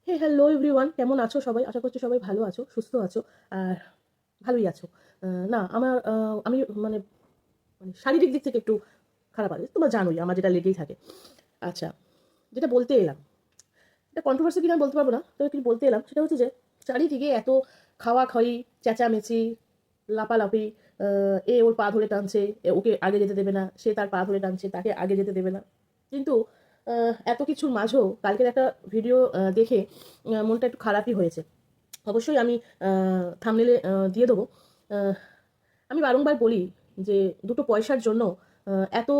Hello everyone, কেমন আছো সবাই? আশা করছি সবাই ভালো আছো, সুস্থ আছো আর ভালোই আছো। না আমার আমি মানে মানে শারীরিক দিক থেকে একটু খারাপ আছি। তোমরা জানোই আমার যেটা লেগেই থাকে। আচ্ছা, যেটা বলতে এলাম, এটা কন্ট্রোভার্সি কিনা আমি বলতে পারবো না। তবে কিছু বলতে এলাম সেটা হচ্ছে যে চারিদিকে এত খাওয়া-খাওয়ি, চেঁচামেচি, লাপালাপি, এ ওর পা ধরে টানছে, ওকে আগে যেতে দেবে না, সে তার পা ধরে টানছে, তাকে আগে যেতে দেবে না। কিন্তু এত কিছুর মাঝেও কালকের একটা ভিডিও দেখে মনটা একটু খারাপই হয়েছে। অবশ্যই আমি থাম্বনেইলে দিয়ে দেবো। আহ, আমি বারংবার বলি যে দুটো পয়সার জন্য এত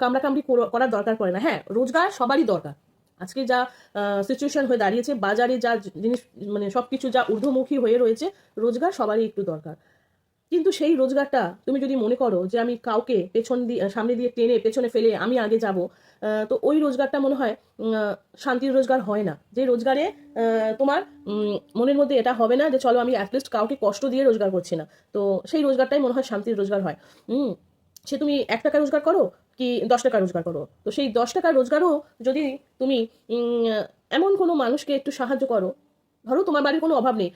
কামড়াকামড়ি করার দরকার পড়ে না। হ্যাঁ, রোজগার সবারই দরকার। আজকে যা সিচুয়েশন হয়ে দাঁড়িয়েছে, বাজারে যা জিনিস মানে সবকিছু যা ঊর্ধ্বমুখী হয়ে রয়েছে, রোজগার সবারই একটু দরকার। কিন্তু সেই রোজগারটা তুমি যদি মনে করো যে আমি কাউকে পেছন দিয়ে সামনে দিয়ে টেনে পেছনে ফেলে আমি আগে যাব, তো ওই রোজগারটা মনে হয় শান্তির রোজগার হয় না। যে রোজগারে তোমার মনের মধ্যে এটা হবে না যে চলো আমি অ্যাটলিস্ট কাউকে কষ্ট দিয়ে রোজগার করছি না, তো সেই রোজগারটাই মনে হয় শান্তির রোজগার হয়। উম, সে তুমি 1 টাকা রোজগার করো কি 10 টাকা রোজগার করো, তো সেই 10 টাকা রোজগারও যদি তুমি এমন কোনো মানুষকে একটু সাহায্য করো, ধরো তোমার বাড়ির কোনো অভাব নেই,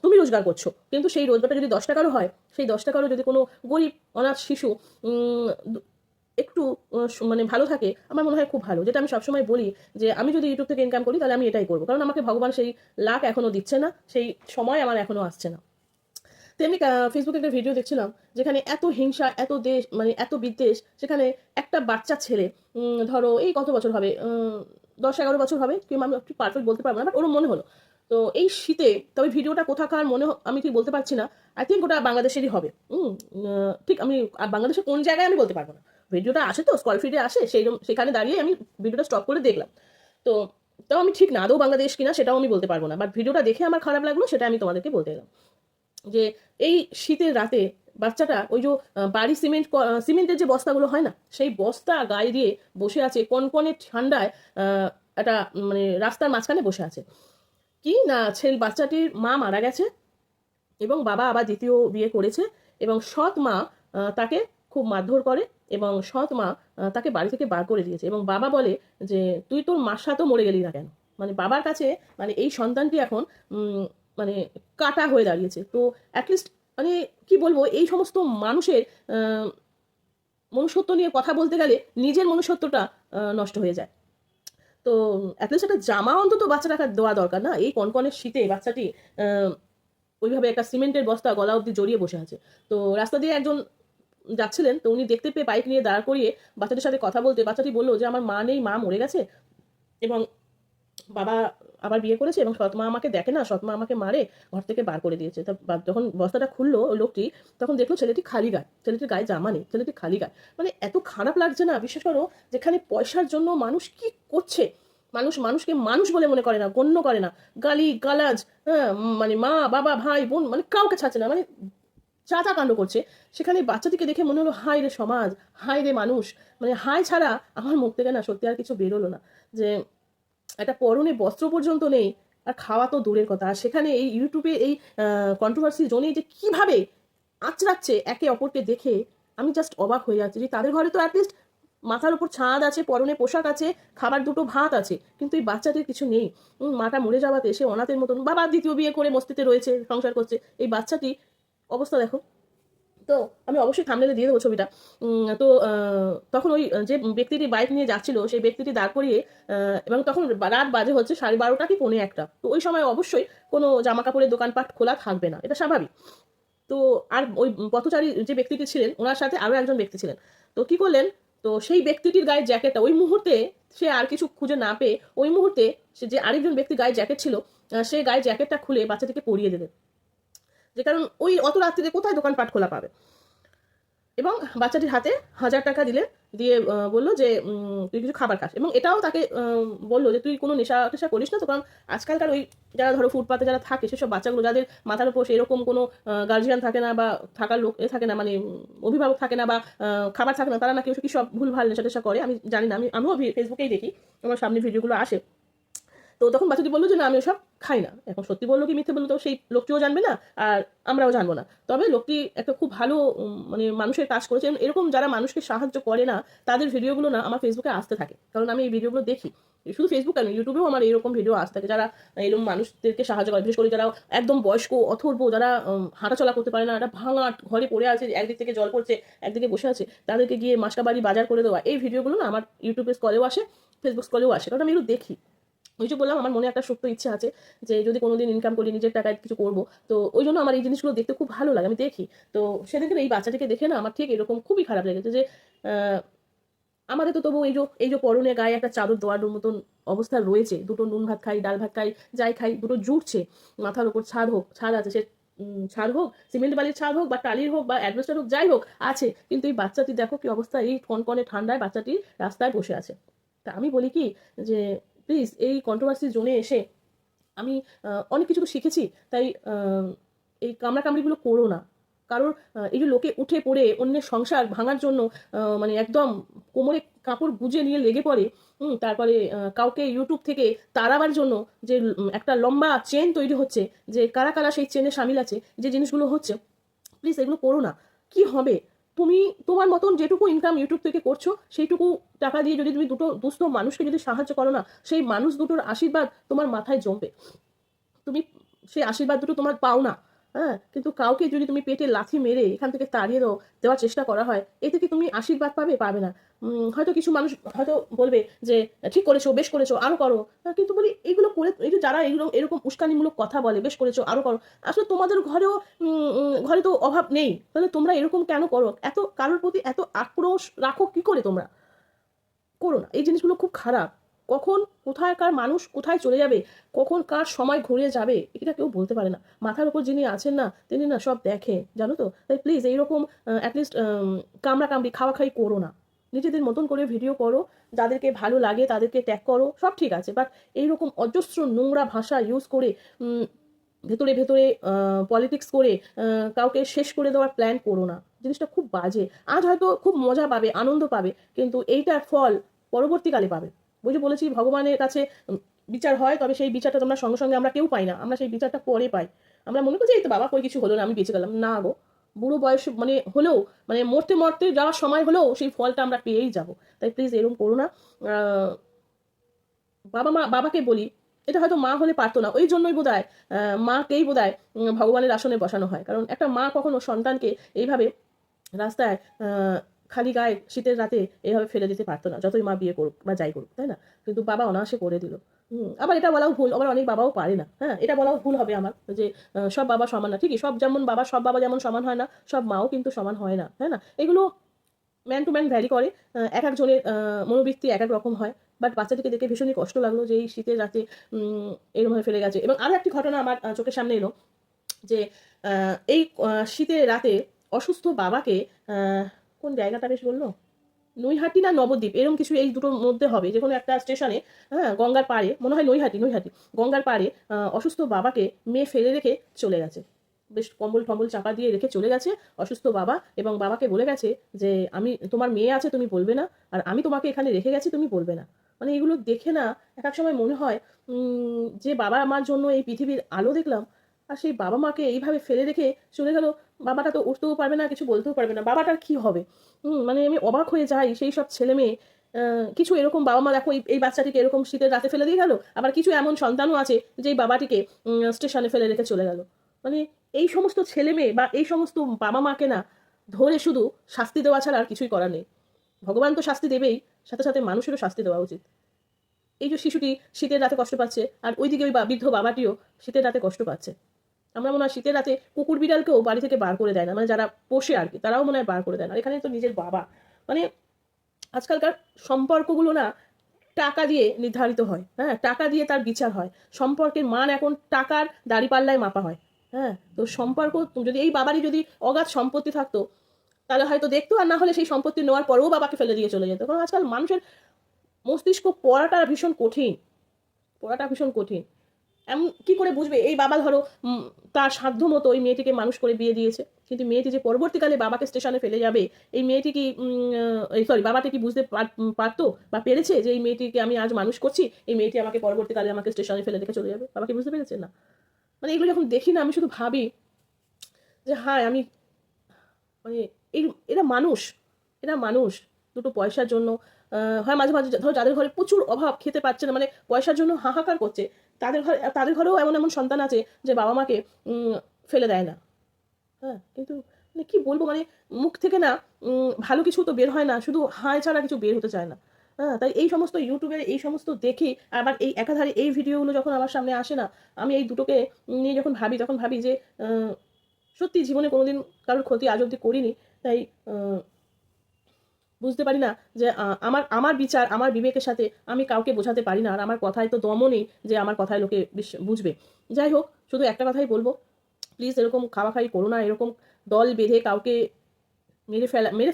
তুমি রোজগার করছো, কিন্তু সেই রোজগারটা যদি 10 টাকারও হয়, সেই 10 টাকারও যদি কোনো গরিব অনাথ শিশু উম, একটু মানে ভালো থাকে, আমার মনে হয় খুব ভালো। যেটা আমি সবসময় বলি যে আমি যদি ইউটিউব থেকে ইনকাম করি তাহলে আমি এটাই করবো, কারণ আমাকে ভগবান সেই লাক এখনো দিচ্ছে না, সেই সময় আমার এখনো আসছে না। তেমনি ফেসবুকে একটা ভিডিও দেখছিলাম যেখানে এত হিংসা, এত দেশ মানে এত বিদ্বেষ, সেখানে একটা বাচ্চা ছেলে, ধরো এই কত বছর হবে, 10-11 বছর হবে, কিংবা আমি একটু পারফেক্ট বলতে পারবো না, বাট ওর মনে হলো। তো এই শীতে, তবে ভিডিওটা কোথাকার আমি ঠিক বলতে পারছি না। আই থিঙ্ক ওটা বাংলাদেশেরই হবে। ঠিক আমি আর বাংলাদেশের কোন জায়গায় আমি বলতে পারবো না। ভিডিওটা আসে তো স্কল ফিডে আসে, সেখানে দাঁড়িয়ে আমি ভিডিওটা স্টপ করে দেখলাম। তো তাও আমি ঠিক না আদৌ বাংলাদেশ কিনা সেটাও আমি বলতে পারবো না, বাট ভিডিওটা দেখে আমার খারাপ লাগলো, সেটা আমি তোমাদেরকে বলতে এলাম। যে এই শীতের রাতে বাচ্চাটা ওই যে বাড়ি সিমেন্টের যে বস্তাগুলো হয় না, সেই বস্তা গায়ে দিয়ে বসে আছে কনকনে ঠান্ডায়। একটা মানে রাস্তার মাঝখানে বসে আছে। কি না, ছেলে বাচ্চাটির মা মারা গেছে এবং বাবা আবার দ্বিতীয় বিয়ে করেছে, এবং সৎ মা তাকে খুব মারধর করে, এবং সৎ মা তাকে বাড়ি থেকে বার করে দিয়েছে, এবং বাবা বলে যে তুই তোর মার সাথেও মরে গেলি না কেন। মানে বাবার কাছে মানে এই সন্তানটি এখন উম, মানে কাটা হয়ে দাঁড়িয়েছে। তো অ্যাটলিস্ট মানে কি বলবো, এই সমস্ত মানুষের আহ, মনুষ্যত্ব নিয়ে কথা বলতে গেলে নিজের মনুষ্যত্বটা নষ্ট হয়ে যায়। তো অ্যাটলিস্ট একটা জামা অন্তত বাচ্চাটাকে দেওয়া দরকার না? এই কনকনের শীতে বাচ্চাটি আহ, ওইভাবে একটা সিমেন্টের বস্তা গলা অব্দি জড়িয়ে বসে আছে। তো রাস্তা দিয়ে একজন যাচ্ছিলেন, তো উনি দেখতে পেয়ে বাইক নিয়ে দাঁড় করিয়ে বাচ্চাটির সাথে কথা বলতে, বাচ্চাটি বললো যে আমার মা নেই, মা মরে গেছে, এবং বাবা আবার বিয়ে করেছে, এবং সৎমা আমাকে দেখে না, সৎমা আমাকে মারে, ঘর থেকে বার করে দিয়েছে। তা যখন বস্তাটা খুললো ওই লোকটি, তখন দেখলো ছেলেটি খালি গায়ে, ছেলেটির গায়ে জামা নেই, ছেলেটি খালি গায়ে। মানে এত খারাপ লাগছে না, বিশেষ করো যেখানে পয়সার জন্য মানুষ কি করছে। মানুষকে মানুষ বলে মনে করে না, গণ্য করে না, গালি গালাজ, হ্যাঁ, মানে মা বাবা ভাই বোন মানে কাউকে ছাড়ছে না, মানে যা তা কাণ্ড করছে। সেখানে বাচ্চাটিকে দেখে মনে হলো হায় রে সমাজ, হায় রে মানুষ। মানে হায় ছাড়া আমার মুখ থেকে না সত্যি আর কিছু বেরোলো না। যে একটা পরনে বস্ত্র পর্যন্ত নেই, আর খাওয়া তো দূরের কথা। আর সেখানে এই ইউটিউবে এই কন্ট্রোভার্সি জোনে যে কিভাবে আঁচড়াচ্ছে একে অপরকে দেখে, আমি জাস্ট অবাক হয়ে যাচ্ছি যে তাদের ঘরে তো অ্যাটলিস্ট মাথার উপর ছাদ আছে, পরনে পোশাক আছে, খাবার দুটো ভাত আছে, কিন্তু এই বাচ্চাটির কিছু নেই। মাটা মরে যাওয়াতে সে অনাথের মতন, বাবা দ্বিতীয় বিয়ে করে মস্তিতে রয়েছে, সংসার করছে। এই বাচ্চাটি অবস্থা দেখো। তো আমি অবশ্যই থাম্বনেলে দিয়ে দেবো ছবিটা। তো তখন ওই যে ব্যক্তিটি বাইক নিয়ে যাচ্ছিল, সেই ব্যক্তিটি দাঁড় করিয়ে, এবং তখন রাত বাজে হচ্ছে 12:30 কি 1:45, তো ওই সময় অবশ্যই কোনো জামা কাপড়ের দোকানপাট খোলা থাকবে না, এটা স্বাভাবিক। তো আর ওই পথচারী যে ব্যক্তিটি ছিলেন, ওনার সাথে আরো একজন ব্যক্তি ছিলেন। তো কি করলেন, তো সেই ব্যক্তিটির গায়ে জ্যাকেটটা ওই মুহূর্তে, সে আর কিছু খুঁজে না পেয়ে ওই মুহূর্তে সে যে আরেকজন ব্যক্তির গায়ে জ্যাকেট ছিল, সে গায়ে জ্যাকেটটা খুলে বাচ্চাটিকে পরিয়ে দিলেন। যে কারণ ওই অত রাত্রিতে কোথায় দোকানপাট খোলা পাবে। এবং বাচ্চাটির হাতে 1,000 টাকা দিলে, দিয়ে বললো যে তুই কিছু খাবার খাস, এবং এটাও তাকে বললো যে তুই কোনো নেশা টেশা করিস না তো, কারণ আজকালকার ওই যারা ধরো ফুটপাতে যারা থাকে, সেসব বাচ্চাগুলো যাদের মাথার উপর সেরকম কোনো গার্জিয়ান থাকে না, বা থাকার লোক থাকে না, মানে অভিভাবক থাকে না, বা খাবার থাকে না, তারা নাকি ওসব কি সব ভুলভাল নেশা টেশা করে। আমি জানি না, আমিও ফেসবুকেই দেখি, আমার সামনে ভিডিওগুলো আসে। তো তখন বাচ্চাটি বললো যে না আমি ওসব খাই না। এখন সত্যি বললো কি মিথ্যে বললো তো সেই লোকটিও জানবে না, আর আমরাও জানবো না। তবে লোকটি একটা খুব ভালো মানে মানুষের কাজ করেছে। এরকম যারা মানুষকে সাহায্য করে না, তাদের ভিডিওগুলো না আমার ফেসবুকে আসতে থাকে, কারণ আমি এই ভিডিওগুলো দেখি। শুধু ফেসবুক কেন, ইউটিউবেও আমার এরকম ভিডিও আসতে থাকে, যারা এরকম মানুষদেরকে সাহায্য করে, বিশেষ করে যারা একদম বয়স্ক অথর্ব, যারা হাঁটাচলা করতে পারে না, একটা ভাঙা ঘরে পড়ে আছে, একদিক থেকে জল পড়ছে, একদিকে বসে আছে, তাদেরকে গিয়ে মাসকাবাড়ি বাজার করে দেওয়া, এই ভিডিওগুলো না আমার ইউটিউবে স্ক্রলেও আসে, ফেসবুক স্ক্রলেও আসে, কারণ আমি এগুলো দেখি। ওই যে বললাম আমার মনে একটা সুপ্ত ইচ্ছা আছে যে যদি কোনোদিন ইনকাম করি, নিজের টাকায় কিছু করবো, তো ওই জন্য আমার এই জিনিসগুলো দেখতে খুব ভালো লাগে, আমি দেখি। তো সেদিনকে এই বাচ্চাটিকে দেখে না আমার ঠিক এরকম খুবই খারাপ লেগেছে যে আমাদের তো তবু এই যে পরনে গায়ে একটা চাদর দেওয়ার মতন অবস্থা রয়েছে, দুটো নুন ভাত খাই, ডাল ভাত খাই, যাই খাই, দুটো জুটছে, মাথার উপর ছাদ আছে, সে ছাদ হোক, সিমেন্ট বালির ছাদ হোক, বা টালির হোক, বা অ্যাডভেস্টার হোক, যাই হোক আছে, কিন্তু এই বাচ্চাটি দেখো কি অবস্থা, এই কনকনে ঠান্ডায় বাচ্চাটি রাস্তায় বসে আছে। তা আমি বলি কি যে প্লিজ এই কন্ট্রোভার্সি জোনে এসে আমি অনেক কিছু তো শিখেছি, তাই এই কামড়াকামড়িগুলো করো না। কারোর এই যে লোকে উঠে পড়ে অন্যের সংসার ভাঙার জন্য মানে একদম কোমরে কাপড় গুজে নিয়ে লেগে পড়ে, তারপরে কাউকে ইউটিউব থেকে তাড়াবার জন্য যে একটা লম্বা চেন তৈরি হচ্ছে, যে কারা কারা সেই চেনে সামিল আছে, যে জিনিসগুলো হচ্ছে, প্লিজ এগুলো করো না। কি হবে? তুমি তোমার মতন যেটুকু ইনকাম ইউটিউব থেকে করছো, সেইটুকু টাকা দিয়ে যদি তুমি দুটো দুস্থ মানুষকে যদি সাহায্য করো না, সেই মানুষ দুটোর আশীর্বাদ তোমার মাথায় জমবে। তুমি সেই আশীর্বাদ দুটো তোমার পাও না। হ্যাঁ, কিন্তু কাউকে যদি তুমি পেটে লাথি মেরে এখান থেকে তাড়িয়ে দেওয়ার চেষ্টা করা হয়, এতে কি তুমি আশীর্বাদ পাবে? পাবে না। হয়তো কিছু মানুষ হয়তো বলবে যে ঠিক করেছো, বেশ করেছো, আরো করো। কিন্তু বলি এইগুলো করে, এই যে যারা এইগুলো এরকম উস্কানিমূলক কথা বলে, বেশ করেছো, আরো করো, আসলে তোমাদের ঘরেও ঘরে তো অভাব নেই, তাহলে তোমরা এরকম কেন করো? এত কারোর প্রতি এত আক্রোশ রাখো কি করে তোমরা? করো না, এই জিনিসগুলো খুব খারাপ। কখন কোথায়কার মানুষ কোথায় চলে যাবে, কখন কার সময় ঘুরে যাবে, এটা কেউ বলতে পারে না। মাথার উপর যিনি আছেন না, তিনি না সব দেখেন, জানো তো? তাই প্লিজ এইরকম অ্যাটলিস্ট কামড়াকামড়ি খাওয়াখাই করো না। নিজেদের মতন করে ভিডিও করো, যাদেরকে ভালো লাগে তাদেরকে ট্যাগ করো, সব ঠিক আছে, বাট এইরকম অজস্র নোংরা ভাষা ইউজ করে উম, ভেতরে ভেতরে পলিটিক্স করে কাউকে শেষ করে দেওয়ার প্ল্যান করো না। জিনিসটা খুব বাজে। আজ হয়তো খুব মজা পাবে, আনন্দ পাবে, কিন্তু এইটার ফল পরবর্তীকালে পাবে। বুঝে বলেছি, ভগবানের কাছে বিচার হয়, তবে সেই বিচারটা তোমরা সঙ্গে সঙ্গে আমরা কেউ পাই না, আমরা সেই বিচারটা পরে পাই। আমরা মনে করছি এই তো বাবা কই কিছু হলো না, আমি বেঁচে গেলাম, না গো। বুড়ো বয়স মানে হলেও, মানে মরতে মরতে যাওয়ার সময় হলেও সেই ফলটা আমরা পেয়েই যাব। তাই প্লিজ এরকম করো না। বাবাকে বলি, এটা হয়তো মা হলে পারতো না, ওই জন্যই বোধহয় মাকেই বোধহয় ভগবানের আসনে বসানো হয়, কারণ একটা মা কখনো সন্তানকে এইভাবে রাস্তায় খালি গায়ে শীতের রাতে এইভাবে ফেলে দিতে পারতো না, যতই মা বিয়ে করুক বা যাই করুক, তাই না? কিন্তু বাবা অনায়াসে করে দিল। আবার এটা বলাও ভুল, আবার অনেক বাবাও পারে না। হ্যাঁ, এটা বলাও ভুল হবে আমার যে সব বাবা সমান না, ঠিকই, সব বাবা যেমন সমান হয় না, সব মাও কিন্তু সমান হয় না, তাই না? এগুলো ম্যান টু ম্যান ভ্যারি করে। এক একজনের মনোবৃত্তি এক এক রকম হয়। বাট বাচ্চাটিকে দেখে ভীষণই কষ্ট লাগলো যে এই শীতের রাতে এরমভাবে ফেলে গেছে। এবং আরও একটি ঘটনা আমার চোখের সামনে এলো যে এই শীতের রাতে অসুস্থ বাবাকে কোন জায়গাটা বেশ বললো, নৈহাটি না নবদ্বীপ, এরকম কিছু এই দুটোর মধ্যে হবে, যে কোনো একটা স্টেশনে, হ্যাঁ, গঙ্গার পাড়ে, মনে হয় নৈহাটি গঙ্গার পাড়ে অসুস্থ বাবাকে মেয়ে ফেলে রেখে চলে গেছে। বেশ কম্বল টম্বল চাপা দিয়ে রেখে চলে গেছে অসুস্থ বাবা, এবং বাবাকে বলে গেছে যে আমি, তোমার মেয়ে আছে তুমি বলবে না, আর আমি তোমাকে এখানে রেখে গেছি তুমি বলবে না। মানে এগুলো দেখে না এক এক সময় মনে হয় যে বাবা আমার জন্য এই পৃথিবীর আলো দেখলাম, আর সেই বাবা মাকে এইভাবে ফেলে রেখে চলে গেল। বাবাটা তো উঠতেও পারবে না, কিছু বলতেও পারবে না, বাবাটার কি হবে? মানে আমি অবাক হয়ে যাই সেই সব ছেলে মেয়ে। কিছু এরকম বাবা মা দেখো এই বাচ্চাটিকে এরকম শীতের রাতে ফেলে দিয়ে গেল, আবার কিছু এমন সন্তানও আছে যেই বাবাটিকে স্টেশনে ফেলে রেখে চলে গেল। মানে এই সমস্ত ছেলে মেয়ে বা এই সমস্ত বাবা মাকে না ধরে শুধু শাস্তি দেওয়া ছাড়া আর কিছুই করার নেই। ভগবান তো শাস্তি দেবেই, সাথে সাথে মানুষেরও শাস্তি দেওয়া উচিত। এই যে শিশুটি শীতের রাতে কষ্ট পাচ্ছে, আর ওইদিকে ওই বৃদ্ধ বাবাটিও শীতের রাতে কষ্ট পাচ্ছে। আমরা মনে হয় শীতের রাতে কুকুর বিড়ালকেও বাড়ি থেকে বার করে দেয় না, মানে যারা পোষে আর কি, তারাও মনে হয় বার করে দেয় না, এখানে তো নিজের বাবা। মানে আজকালকার সম্পর্কগুলো না টাকা দিয়ে নির্ধারিত হয়। হ্যাঁ, টাকা দিয়ে তার বিচার হয়। সম্পর্কের মান এখন টাকার দাঁড়িপাল্লায় মাপা হয়। হ্যাঁ, তো সম্পর্ক যদি এই বাবারই যদি অগাধ সম্পত্তি থাকতো, তাহলে হয়তো দেখতো, আর না হলে সেই সম্পত্তি নেওয়ার পরেও বাবাকে ফেলে দিয়ে চলে যেত। কারণ আজকাল মানুষের মস্তিষ্ক পড়াটা ভীষণ কঠিন, পড়াটা ভীষণ কঠিন। এমন কি করে বুঝবে? এই বাবা ধরো তার সাধ্য মতো ওই মেয়েটিকে মানুষ করে বিয়ে দিয়েছে, কিন্তু মেয়েটি যে পরবর্তীকালে বাবাকে স্টেশনে ফেলে যাবে, এই মেয়েটি কি সরি বাবাটি কি বুঝতে পারতো বা পেরেছে যে এই মেয়েটিকে আমি আজ মানুষ করছি, এই মেয়েটি আমাকে পরবর্তীকালে আমাকে স্টেশনে ফেলে রেখে চলে যাবে? বাবা কি বুঝতে পেরেছে? না। মানে এগুলো যখন দেখি না, আমি শুধু ভাবি যে হায় আমি মানে এই এরা মানুষ, এরা মানুষ দুটো পয়সার জন্য হয় মাঝে মাঝে ধরো যাদের ঘরে প্রচুর অভাব, খেতে পাচ্ছে না, মানে পয়সার জন্য হাহাকার করছে, তাদের ঘরেও এমন এমন সন্তান আছে যে বাবা মাকে ফেলে দেয় না। হ্যাঁ, কিন্তু মানে কি বলবো, মানে মুখ থেকে না ভালো কিছু তো বের হয় না, শুধু হায় ছাড়া কিছু বের হতে চায় না। হ্যাঁ, তাই এই সমস্ত ইউটিউবের এই সমস্ত দেখি, আবার এই একাধারে এই ভিডিওগুলো যখন আমার সামনে আসে না, আমি এই দুটোকে নিয়ে যখন ভাবি, তখন ভাবি যে সত্যি জীবনে কোনোদিন কারোর ক্ষতি আজ অব্দি করিনি। তাই বুঝতে পারি না যে আমার আমার বিচার আমার বিবেকের সাথে আমি কাউকে বোঝাতে পারি না, আর আমার কথায় তো দমও নেই যে আমার কথায় লোকে বুঝবে। যাই হোক, শুধু একটা কথাই বলবো, প্লিজ এরকম খাওয়াখাই করো না, এরকম দল বেঁধে কাউকে মেরে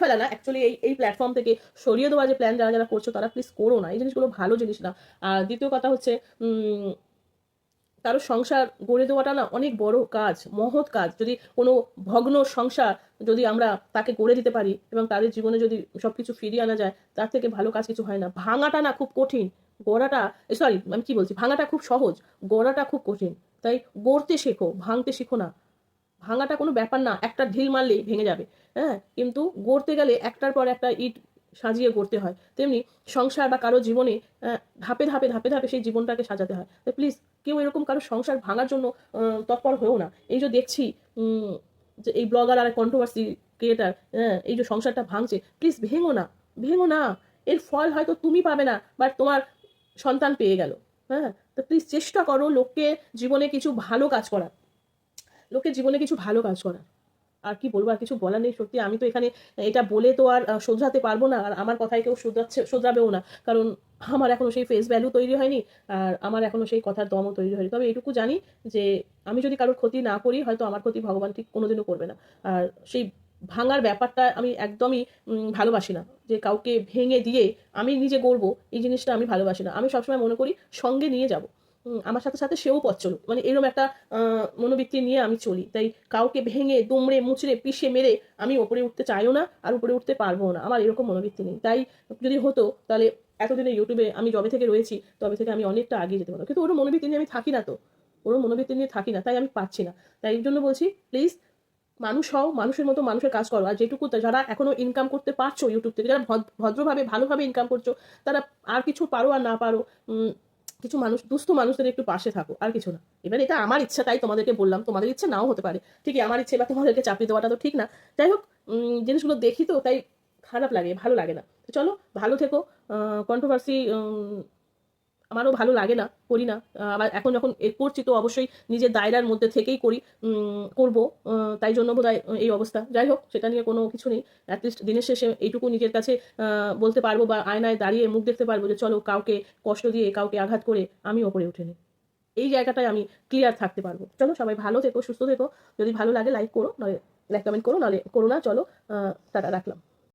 ফেলা না, অ্যাকচুয়ালি এই প্ল্যাটফর্ম থেকে সরিয়ে দেওয়া যে প্ল্যান যারা যারা করছো তারা প্লিজ করো না, এই জিনিসগুলো ভালো জিনিস না। আর দ্বিতীয় কথা হচ্ছে কারো সংসার গড়ে দেওয়াটা না অনেক বড় কাজ, মহৎ কাজ। যদি কোনো ভগ্ন সংসার যদি আমরা তাকে গড়ে দিতে পারি এবং তাদের জীবনে যদি সবকিছু ফিরিয়ে আনা যায়, তার থেকে ভালো কাজ কিছু হয় না। ভাঙাটা না খুব কঠিন, গড়াটা, সরি আমি কি বলছি, ভাঙাটা খুব সহজ, গড়াটা খুব কঠিন। তাই গড়তে শেখো, ভাঙতে শেখো না। ভাঙাটা কোনো ব্যাপার না, একটা ঢিল মারলেই ভেঙে যাবে। হ্যাঁ, কিন্তু গড়তে গেলে একটার পর একটা ইট সাজিয়ে গড়তে হয়, তেমনি সংসার বা কারো জীবনে ধাপে ধাপে ধাপে ধাপে সেই জীবনটাকে সাজাতে হয়। তো প্লিজ কেউ এরকম কারো সংসার ভাঙার জন্য তৎপর হয়েও না। এই যে দেখছি যে এই ব্লগার আর কন্ট্রোভার্সি ক্রিয়েটার, হ্যাঁ, এই যে সংসারটা ভাঙছে, প্লিজ ভেঙো না, ভেঙো না। এর ফল হয়তো তুমি পাবে না, বাট তোমার সন্তান পেয়ে গেল। হ্যাঁ, তো প্লিজ চেষ্টা করো লোককে জীবনে কিছু ভালো কাজ করার, লোকের জীবনে কিছু ভালো কাজ করার। আর কি বলবো, আর কিছু বলার নেই। সত্যি আমি তো এখানে এটা বলে তো আর শোধরাতে পারবো না, আর আমার কথায় কেউ শোধরাবেও না, কারণ আমার এখনো সেই ফেস ভ্যালু তৈরি হয়নি, আর আমার এখনো সেই কথার দমও তৈরি হয়নি। তবে এটুকু জানি যে আমি যদি কারোর ক্ষতি না করি, হয়তো আমার ক্ষতি ভগবান ঠিক কোনোদিনও করবে না। আর সেই ভাঙার ব্যাপারটা আমি একদমই ভালোবাসি না, যে কাউকে ভেঙে দিয়ে আমি নিজে গড়বো, এই জিনিসটা আমি ভালোবাসি না। আমি সবসময় মনে করি সঙ্গে নিয়ে যাব, আমার সাথে সাথে সেও পথ চলুক, মানে এরকম একটা মনোবৃত্তি নিয়ে আমি চলি। তাই কাউকে ভেঙে দুমড়ে মুচড়ে পিষে মেরে আমি ওপরে উঠতে চাইও না, আর উপরে উঠতে পারবো না, আমার এরকম মনোবৃত্তি নেই। তাই যদি হতো তাহলে এতদিনে ইউটিউবে আমি যবে থেকে রয়েছি তবে থেকে আমি অনেকটা আগিয়ে যেতে পারবো, কিন্তু ওর মনোবৃত্তি নিয়ে আমি থাকি না, তো ওর মনোবৃত্তি নিয়ে থাকি না, তাই আমি পারছি না। তাই এই জন্য বলছি, প্লিজ মানুষ হও, মানুষের মতো মানুষের কাজ করো। আর যেটুকু যারা এখনো ইনকাম করতে পারছো ইউটিউব থেকে, যারা ভদ্রভাবে ভালোভাবে ইনকাম করছো, তারা আর কিছু পারো আর না পারো, কিছু মানুষ দুস্থ মানুষদের একটু পাশে থাকো, আর কিছু না। এবার এটা আমার ইচ্ছা, তাই তোমাদেরকে বললাম, তোমাদের ইচ্ছে নাও হতে পারে, ঠিকই আমার ইচ্ছে বা তোমাদেরকে চাপিয়ে দেওয়াটা তো ঠিক না। যাই হোক, জিনিসগুলো দেখি তো তাই খারাপ লাগে, ভালো লাগে না। তো চলো, ভালো থেকো। কন্ট্রোভার্সি আমারও ভালো লাগে না, করি না। আবার এখন যখন করছি তো অবশ্যই নিজের দায়রার মধ্যে থেকেই করি, করব। তাই জন্য বোধহয় এই অবস্থা। যাই হোক, সেটা নিয়ে কোনো কিছু নেই। অ্যাটলিস্ট দিনের শেষে এইটুকু নিজের কাছে বলতে পারবো, বা আয়নায় দাঁড়িয়ে মুখ দেখতে পারবো যে চলো, কাউকে কষ্ট দিয়ে কাউকে আঘাত করে আমি ওপরে উঠে নিই, এই জায়গাটায় আমি ক্লিয়ার থাকতে পারবো। চলো, সবাই ভালো থেকো, সুস্থ থেকো। যদি ভালো লাগে লাইক করো, নয় লাইক কমেন্ট করো, নাহলে করো না। চলো, টাটা, রাখলাম।